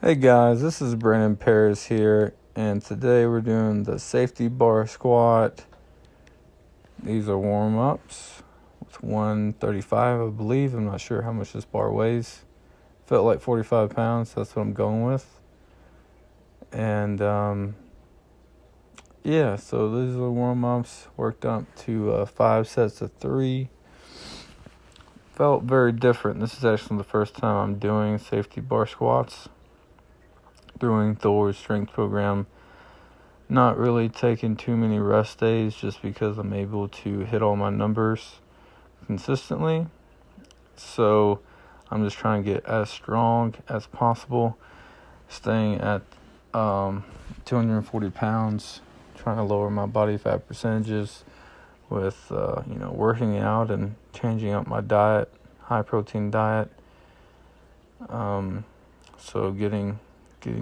Hey guys, this is Brandon Paris here, and today we're doing the safety bar squat. These are warm-ups with 135, I believe. I'm not sure how much this bar weighs. Felt like 45 pounds, that's what I'm going with. And so these are warm-ups, worked up to 5 sets of 3. Felt very different. This is actually the first time I'm doing safety bar squats. Doing Thor's strength program, not really taking too many rest days just because I'm able to hit all my numbers consistently. So I'm just trying to get as strong as possible, staying at 240 pounds, trying to lower my body fat percentages with working out and changing up my diet, high protein diet. So getting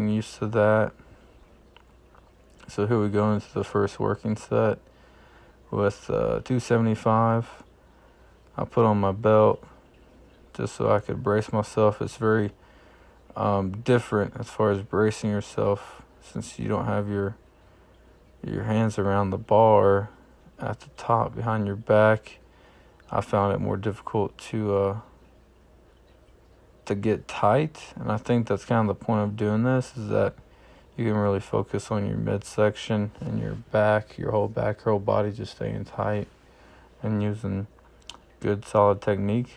used to that. So here we go into the first working set with 275. I put on my belt just so I could brace myself. It's very different as far as bracing yourself, since you don't have your hands around the bar at the top behind your back. I found it more difficult to get tight, and I think that's kind of the point of doing this, is that you can really focus on your midsection and your back, your whole body just staying tight and using good solid technique.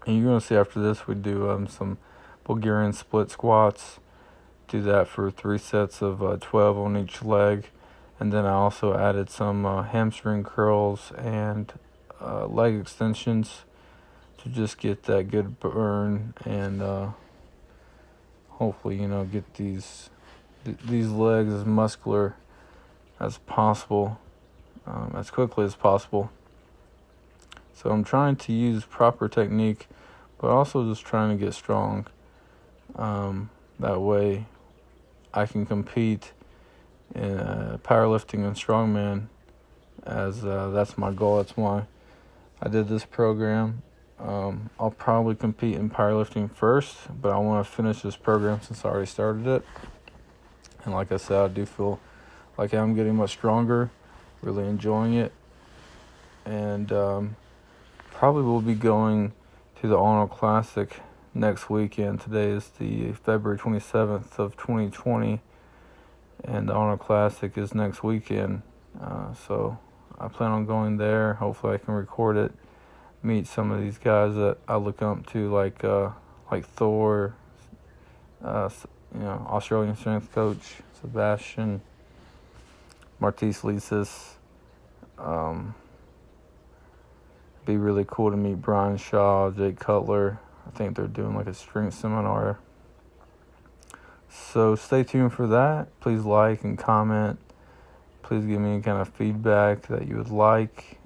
And you're going to see after this we do some Bulgarian split squats. Do that for 3 sets of 12 on each leg, and then I also added some hamstring curls and leg extensions to just get that good burn and hopefully get these legs as muscular as possible, as quickly as possible. So I'm trying to use proper technique, but also just trying to get strong. That way I can compete in powerlifting and strongman, as that's my goal. That's why I did this program. I'll probably compete in powerlifting first, but I want to finish this program since I already started it. And like I said, I do feel like I'm getting much stronger, really enjoying it. And probably will be going to the Arnold Classic next weekend. Today is the February 27th of 2020, and the Arnold Classic is next weekend. So I plan on going there. Hopefully I can record it, meet some of these guys that I look up to, like Thor, Australian strength coach Sebastian, Martis Lisis. Be really cool to meet Brian Shaw, Jake Cutler. I think they're doing like a strength seminar. So stay tuned for that. Please like and comment. Please give me any kind of feedback that you would like.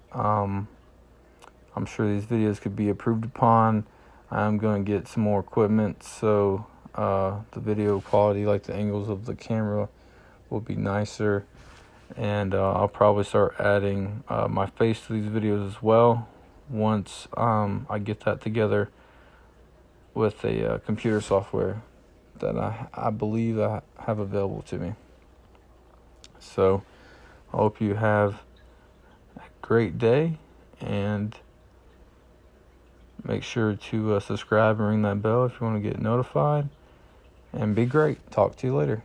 I'm sure these videos could be improved upon. I'm going to get some more equipment, so the video quality, like the angles of the camera, will be nicer. And I'll probably start adding my face to these videos as well once I get that together with a computer software that I believe I have available to me. So I hope you have a great day, and make sure to subscribe and ring that bell if you want to get notified. And be great. Talk to you later.